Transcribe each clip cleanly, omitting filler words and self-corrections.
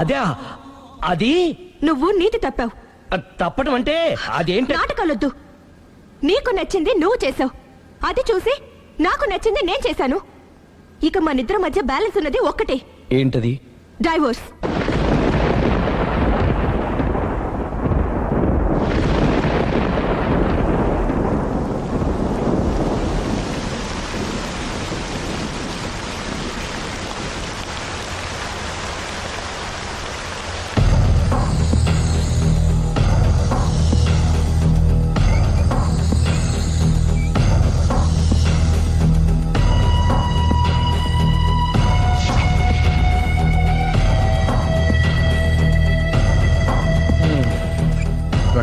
అదే అది నువ్వు నీతి తప్పావు. తప్పడం అంటే అదేంటి? నాటకాలొద్దు. నీకు నచ్చింది నువ్వు చేసావు, అది చూసి నాకు నచ్చింది నేను చేశాను. ఇక మనిద్దరి మధ్య బ్యాలెన్స్ ఉన్నది ఒక్కటే. ఏంటది? డైవోర్స్.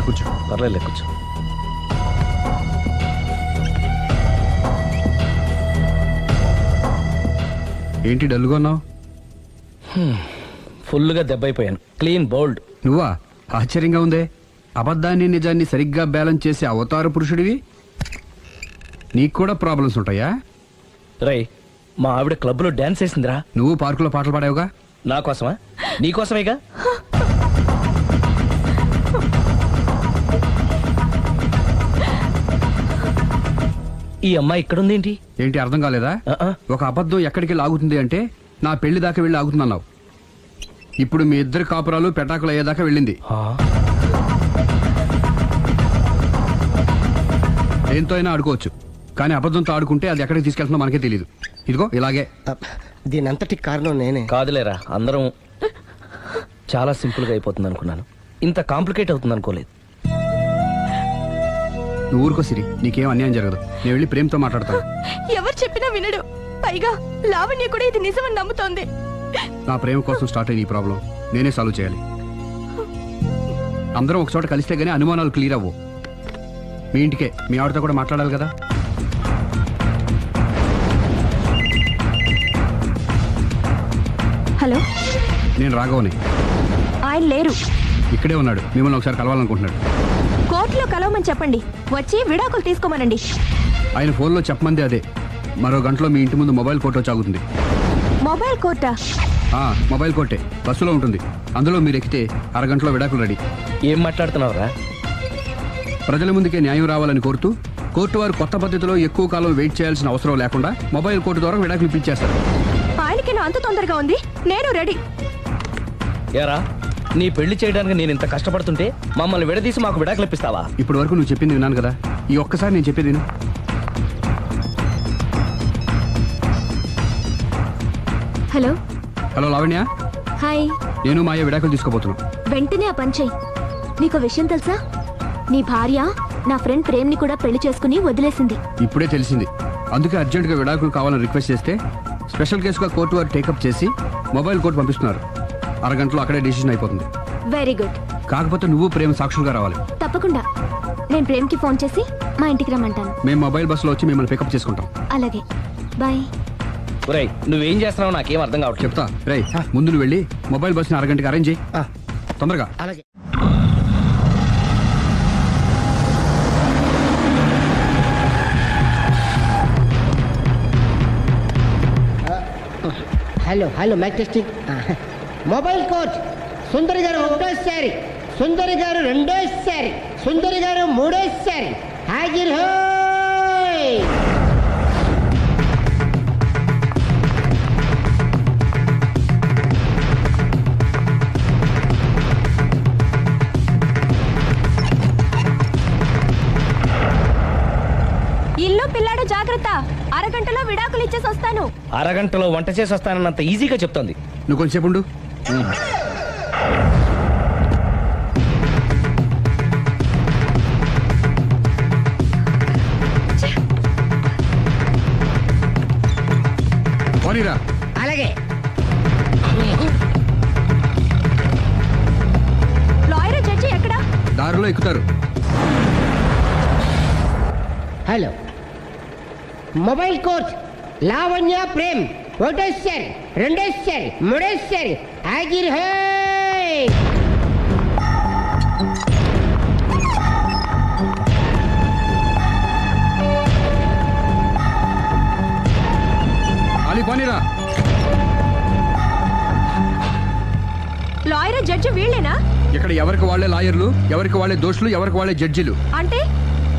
కూర్చో. పర్లేదు, కూర్చో. ఏంటి డల్గా ఉన్నావు? ఫుల్గా దెబ్బైపోయాను. Clean bowled. నువ్వా? ఆశ్చర్యంగా ఉందే. అబద్ధాన్ని నిజాన్ని సరిగ్గా బ్యాలెన్స్ చేసే అవతార పురుషుడివి. నీకు కూడా ప్రాబ్లమ్స్ ఉంటాయా? రై, మా ఆవిడ క్లబ్లో డాన్స్ వేసిందిరా. నువ్వు పార్కులో పాటలు పాడావుగా. నా కోసమా? నీకోసమేగా. ఈ అమ్మాయి ఇక్కడుందేంటి? ఏంటి అర్థం కాలేదా? ఒక అబద్ధం ఎక్కడికి లాగుతుంది అంటే నా పెళ్లి దాకా వెళ్ళి ఆగుతుందన్నావు. ఇప్పుడు మీ ఇద్దరు కాపురాలు పెటాకులు అయ్యేదాకా వెళ్ళింది. దేంతో అయినా ఆడుకోవచ్చు, కానీ అబద్ధంతో ఆడుకుంటే అది ఎక్కడికి తీసుకెళ్తుందో మనకే తెలియదు. ఇదిగో ఇలాగే. దీనంతటి కారణం నేనే. కాదులేరా, అందరం చాలా సింపుల్గా అయిపోతుంది అనుకున్నాను. ఇంత కాంప్లికేట్ అవుతుంది అనుకోలేదు. నువ్వు ఊరుకో సిరి, నీకేం అన్యాయం జరగదు. నేను వెళ్ళి ప్రేమతో మాట్లాడతాను. ఎవరు చెప్పినా వినడు. పైగా లావణ్య కూడా ఇది నిజమని నమ్ముతోంది. నా ప్రేమ కోసం స్టార్ట్ అయిన ఈ ప్రాబ్లం నేనే సాల్వ్ చేయాలి. అందరం ఒక చోట కలిస్తే గానీ అనుమానాలు క్లియర్ అవ్వు. మీ ఇంటికే, మీ ఆవిడతో కూడా మాట్లాడాలి కదా. హలో, నేను రాఘవని. ఆయన లేరు. ఇక్కడే ఉన్నాడు. మిమ్మల్ని ఒకసారి కలవాలనుకుంటున్నాడు. కోర్టులో కలవమని చెప్పండి, వచ్చి విడాకులు తీసుకోమనండి. ఆయన ఫోన్లో చెప్పమంది అదే. మరో గంటలో మీ ఇంటి ముందు మొబైల్ కోర్టు వచ్చి ఆగుతుంది. మొబైల్ కోర్టా? మొబైల్ కోర్టే బస్సులో ఉంటుంది. అందులో మీరు ఎక్కితే అరగంటలో విడాకులు రెడీ. ఏం మాట్లాడుతున్నావురా? ప్రజల ముందుకే న్యాయం రావాలని కోరుతూ కోర్టు వారు కొత్త పద్ధతిలో ఎక్కువ కాలం వెయిట్ చేయాల్సిన అవసరం లేకుండా మొబైల్ కోర్టు ద్వారా విడాకులు ఇప్పించేస్తారు. ఆయనకి నా అంత తొందరగా ఉంది, నేను రెడీ. యారా, నీ పెళ్లి చేయడానికి నేను ఇంత కష్టపడుతుంటే మమ్మల్ని విడదీసి మాకు విడాకులు ఇప్పిస్తావా? ఇప్పటి వరకు నువ్వు చెప్పింది విన్నాను కదా, ఈ ఒక్కసారి నేను చెప్పేది విను. హలో. హలో లావణ్య. హాయ్. నేను మాయ విడాకులు తీసుకోబోతున్నాను. వెంటనే ఆ పని చెయ్యి. నీకు విషయం తెలుసా? నీ భార్య నా ఫ్రెండ్ ప్రేమ్ని కూడా పెళ్లి చేసుకుని వదిలేసింది. ఇప్పుడే తెలిసింది. అందుకే అర్జెంటుగా విడాకులు కావాలని రిక్వెస్ట్ చేస్తే స్పెషల్ కేసుగా కోర్టు వారు టేకప్ చేసి మొబైల్ కోర్టు పంపిస్తున్నారు. అరగంటలో అక్కడే డిసిషన్ అయిపోతుంది. Very good. కాకపోతే నువ్వు ప్రేమ సాక్షులుగా రావాలి. తప్పకుండా. నేను ప్రేమ్కి ఫోన్ చేసి మా ఇంటికి రమ్మంటాను. మేము మొబైల్ బస్సులో వచ్చి మిమ్మల్ని పికప్ చేసుకుంటాం. అలాగే, బాయ్. ఒరేయ్, నువ్వేం చేస్తున్నావు నాకేం అర్థం కావట్లేదు. చెప్తా. రేయ్, ముందు నువ్వు వెళ్ళి మొబైల్ బస్సుని అరగంటకి అరేంజ్ చేయి. తొందరగా. అలాగే. Hello hello, mic testing. Mobile coach Sundari గారు ఒకటోసారి, సుందరి గారు రెండోసారి, సుందరి గారు మూడోసారి. హాజర్ హోయ్. ఇల్లు పిల్లాడు జాగ్రత్త. అరగంటలో విడాకులు ఇచ్చేసి వస్తాను. అరగంటలో వంట చేసి వస్తానన్నంత ఈజీగా చెప్తోంది. నువ్వు కొంచెంసేపు ఉండు. పోనీరా. అలాగే. లాయర్ జడ్జి ఎక్కడా? దారిలో ఎక్కుతారు. Hello, mobile coach Lavanya Prem ఒకటోసారి, రెండోసారి, మూడోసారి. హాజర్ హోయ్. పోనీరా. లాయర్ జడ్జి వీళ్ళేనా? ఇక్కడ ఎవరికి వాళ్ళే లాయర్లు, ఎవరికి వాళ్ళే దోషులు, ఎవరికి వాళ్ళే జడ్జిలు. అంటే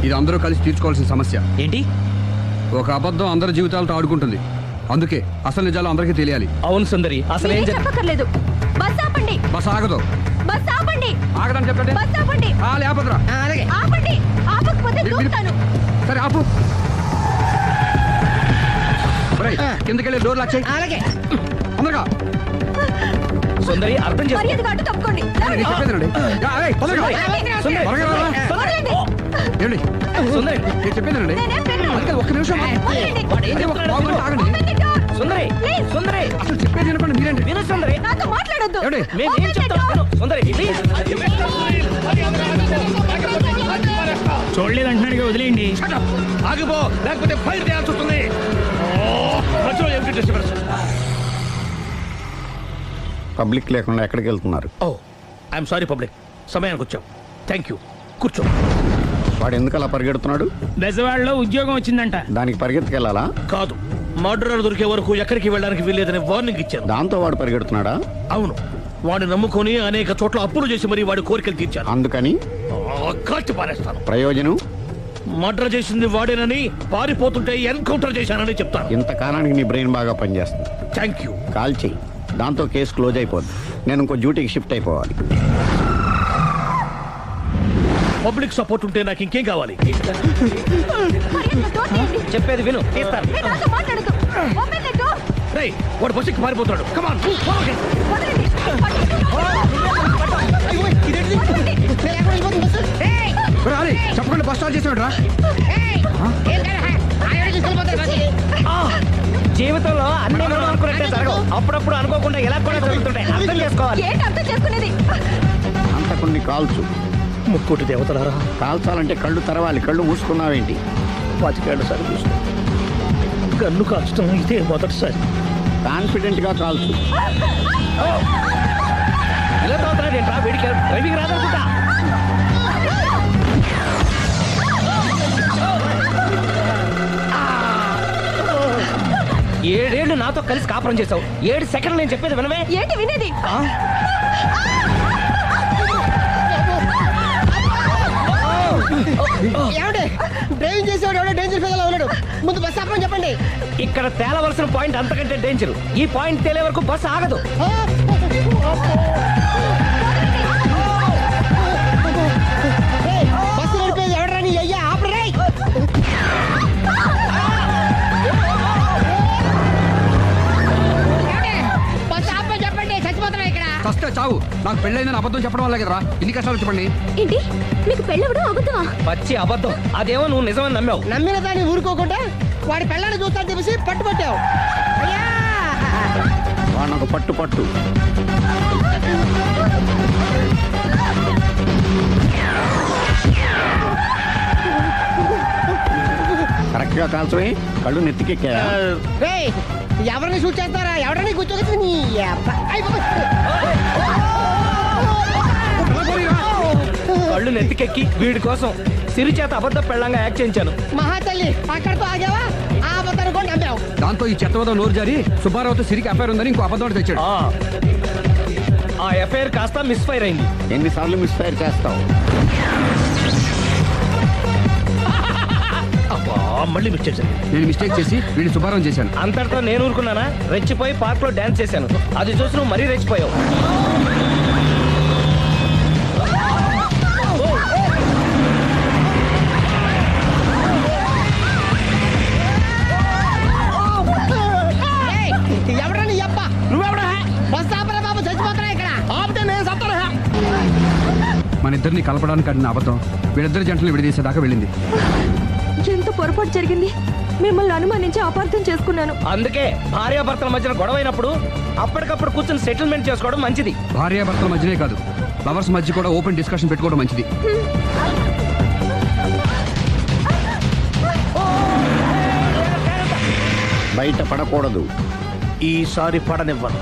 ఇది అందరూ కలిసి తీర్చుకోవాల్సిన సమస్య. ఏంటి? ఒక అబద్ధం అందరి జీవితాలతో ఆడుకుంటుంది. అందుకే అసలు నిజాలు అందరికీ తెలియాలి. అవును సుందరి, అసలు ఏం మీరేం జరిగింది? చెప్పక్కర్లేదు. బస్ ఆపండి, బస్ ఆగదు. బస్ ఆపండి, ఆగదని చెప్పండి. బస్ ఆపండి, లేపద్రా. అలాగే ఆపండి. ఆపకపోతే దూకుతాను. సరే ఆపు. ఒరేయ్, కిందకెళ్ళి డోర్ లాక్ చేయి. అలాగే తొందరగా. సుందరి అర్థం చేసుకో. మర్యాదగా అడ్డు తప్పుకోండి. నేను చెప్పేదేనండి. తొందరగా. సుందరి, త్వరగా రా. వదలండి. ఏమండి? సుందరి, నేను చెప్పేదేనండి. నేనేం వినను. అందుకే ఒక్క నిమిషం. వదలండి. వాడు ఏం అరే, ఒక చెప్తున్నాడో పావు గంట ఆగండి. Open the door. Sundari, Please. సుందరి, అసలు చెప్పేది వినపండి మీరేంటి? విను సుందరి. నాతో మాట్లాడొద్దు. ఏమండి? మేము Open ఏం the చెప్తాం door. విను. సుందరి, please. చూడలేదు అంటున్నాడు, వదిలేయండి. ఆగిపో, లేకపోతే ఫైర్ చేయాల్సి వస్తుంది. మధ్యలో ఏమిటి డిస్టర్బెన్స్? పబ్లిక్ లేకుండా ఎక్కడికి వెళ్తున్నారు? ఓ, ఐఎమ్ సారీ పబ్లిక్, సమయానికి వచ్చాం. థ్యాంక్ యూ, కూర్చో. వాడు ఎందుకు అలా పరిగెడుతున్నాడు? బెజవాడలో ఉద్యోగం వచ్చిందంట. దానికి పరిగెత్తుకెళ్ళాలా? కాదు, మర్డర్ దొరికే వరకు ఎక్కడికి వెళ్ళడానికి వీల్లేదని వార్నింగ్ ఇచ్చాను. దాంతో వాడు పరిగెడుతున్నాడా? అవును, వాడిని నమ్ముకొని అనేక చోట్ల అప్పులు చేసి మరి వాడి కోరికలు తీర్చాను. అందుకని కాల్చి పారేస్తాను. ప్రయోజనం? మర్డర్ చేసింది వాడేనని, పారిపోతుంటే ఎన్కౌంటర్ చేశానని చెప్తాను. ఇంతకాలానికి నీ బ్రెయిన్ బాగా పనిచేస్తుంది. Thank you. కాల్ చెయ్యి, దాంతో కేసు క్లోజ్ అయిపోద్ది. నేను ఇంకో డ్యూటీకి షిఫ్ట్ అయిపోవాలి. పబ్లిక్ సపోర్ట్ ఉంటే నాకు ఇంకేం కావాలి? మర్యాదగా door తీయండి. చెప్పేది విను, తీస్తాను. మీరు నాతో మాట్లాడొద్దు. Open the door. రేయ్, వాడు బస్సుకి పారిపోతాడు. కమాన్. వదలండి. పట్టుకోండి. వదలండి. నేను ఎక్కడ వెళ్ళిపోతుంది బస్సు? ఏయ్! రాలి చెప్పకుండా బస్ స్టార్ట్ చేసాడు రా. ఏయ్! ఏం కదా? ఆయన తీసుకెళ్ళిపోతారు బస్సుకి. జీవితంలో అన్ని మనం అనుకున్నట్టే జరగవు. అప్పుడప్పుడు అనుకోకుండా ఎలా కూడా జరుగుతుంటాయి. అర్థం చేసుకోవాలి. ఏంటి అర్థం చేసుకునేది? అంతకుని కాల్చు. ముక్కోటి దేవతలారా, కాల్చాలంటే కళ్ళు తెరవాలి. కళ్ళు మూసుకున్నావేంటి? 25 ఏళ్ల సారి చూసిన గన్ను కాల్చడం ఇదే మొదటిసారి. కాన్ఫిడెంట్ గా కాల్చు. ఇలా తోతున్నాడు ఏంట్రా? వీడికి డ్రైవింగ్ రాదనుకుంటా. ఏడేళ్లు నాతో కలిసి కాపురం చేసావు. 7 సెకండ్లు నేను చెప్పేది వినవే. ఏంటి వినేది? ఏమండి? డ్రైవింగ్ చేసేవాడు ఎవడో డేంజర్ ఫీల్ ఉన్నాడు. ముందు బస్సు ఆపమని చెప్పండి. ఇక్కడ తేలవలసిన పాయింట్ అంతకంటే డేంజర్. ఈ పాయింట్ తేలే వరకు బస్సు ఆగదు. ఏయ్, బస్సు నడిపేది ఎవడరాని అయ్యా ఆపరే. బస్సు ఆపమని చెప్పండి, చచ్చిపోతున్నా ఇక్కడ. ఫస్ట్ చావు. నాకు పెళ్ళైందని అబద్ధం చెప్పడం వల్ల కదరా ఇన్ని కష్టాలు చెప్పండి. ఏంటి మీకు పెళ్ళవడం అబద్ధమా? పచ్చి అబద్ధం. అదేమో నువ్వు నిజమని నమ్మావు. నమ్మిన దాన్ని ఊరుకోకుండా వాడి పెళ్ళాన్ని చూస్తాను చెప్పేసి పట్టుబట్టావు. అయ్యా! వాడిని ఒక పట్టు పట్టు. కరెక్ట్ గా కాల్చవే. కళ్ళు నెత్తికెక్కా? రేయ్, ఎవరిని షూట్ చేస్తారా? ఎవరిని కూర్చోగచ్చు నీ అబ్బా. అయ్ బాబోయ్. కళ్ళు నెత్తికెక్కి వీడి కోసం సిరి చేత అబద్ధ పెళ్ళంగా యాక్ట్ చేయించాను. మహాతల్లి అక్కడితో ఆగావా? ఆ అబద్ధాన్ని కూడా నమ్మావు. దాంతో ఈ చెత్తవదో నోరు జారి సుబ్బారావుతో సిరికి అఫైర్ ఉందని ఇంకో అబద్ధం తెచ్చాడు. ఆ ఎఫ్ఐఆర్ కాస్త మిస్ఫైర్ అయింది. ఎన్నిసార్లు మిస్ఫైర్ చేస్తావు? అబ్బా, మళ్ళీ మిస్ చేశాను. నేను మిస్టేక్ చేసి వీడిని సుబ్బారావు చేశాను. అంతటితో నేను ఊరుకున్నానా? రెచ్చిపోయి పార్క్ లో డాన్స్ చేశాను. అది చూసి నువ్వు మరీ రెచ్చిపోయావు. ఏయ్, ఎవరా నీ అబ్బా? నువ్వెవడా? బస్ ఆపరా బాబు, చచ్చిపోతున్నా ఇక్కడ. ఆపితే నేను సత్తాను. మన ఇద్దరిని కలపడానికి ఆడిన అబద్ధం వీళ్ళిద్దరి జంటలు విడదీసేదాకా వెళ్ళింది. ఎంత పొరపాటు జరిగింది. మిమ్మల్ని అనుమానించి అపార్థం చేసుకున్నాను. అందుకే భార్యాభర్తల మధ్యన గొడవైనప్పుడు అప్పటికప్పుడు కూర్చొని సెటిల్మెంట్ చేసుకోవడం మంచిది. భార్యాభర్తల మధ్యనే కాదు, లవర్స్ మధ్య కూడా ఓపెన్ డిస్కషన్ పెట్టుకోవడం మంచిది. బయట పడకూడదు. ఈసారి పడనివ్వను.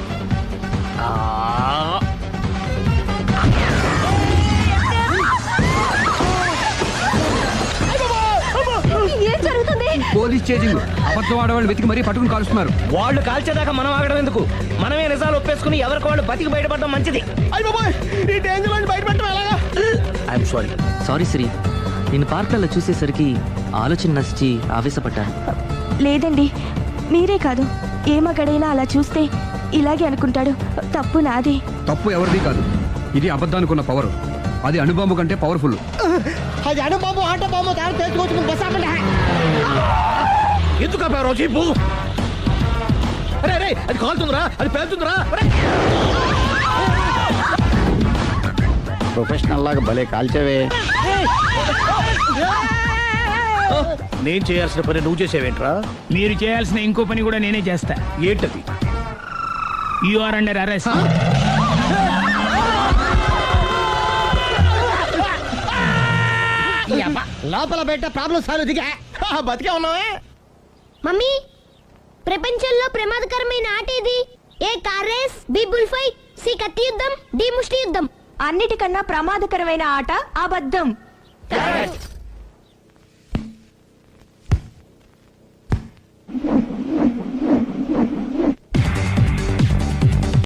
ఏం జరుగుతుంది? Police police chasing. అబద్ధం ఆడవాళ్ళు వెతికి మరీ పట్టుకుని కాలుస్తున్నారు. వాళ్ళు కాల్చేదాకా మనం ఆగడం ఎందుకు? మనమే నిజాలు ఒప్పేసుకుని ఎవరికి వాళ్ళు బతికి బయటపడడం మంచిది. I'm sorry. సారీ శ్రీ, నేను పార్కులలో చూసేసరికి ఆలోచన నచ్చి ఆవేశపడ్డాను. లేదండి, మీరే కాదు ఏ మగాడైనా అలా చూస్తే ఇలాగే అనుకుంటాడు. తప్పు నాది. తప్పు ఎవరిది కాదు. ఇది అబద్ధానికి ఉన్న పవర్. అది అణుబాంబు కంటే పవర్ఫుల్. అది అణుబాంబు ఆట బాంబు దాని తెలుసుకోవచ్చు బస్ ఆపండి. ఎందుకు ఆపావు జీపు? అరే అరే, అది కాలుతుందిరా, అది పేలుతుందిరా. ప్రొఫెషనల్ లాగా భలే కాల్చేవే. నేను చేయాల్సిన పని నువ్వు చేసేవేంట్రా? మీరు చేయాల్సిన ఇంకో పని కూడా నేనే చేస్తా. ఏంటది? You are under arrest. లోపల బయట ప్రాబ్లం సాల్వ్ దిగా బతికే ఉన్నావే. మమ్మీ, ప్రపంచంలో ప్రమాదకరమైన ఆట ఏది? A car race, B bull fight, C కత్తి యుద్ధం, డి ముష్టి యుద్ధం. అన్నిటికన్నా ప్రమాదకరమైన ఆట అబద్ధం.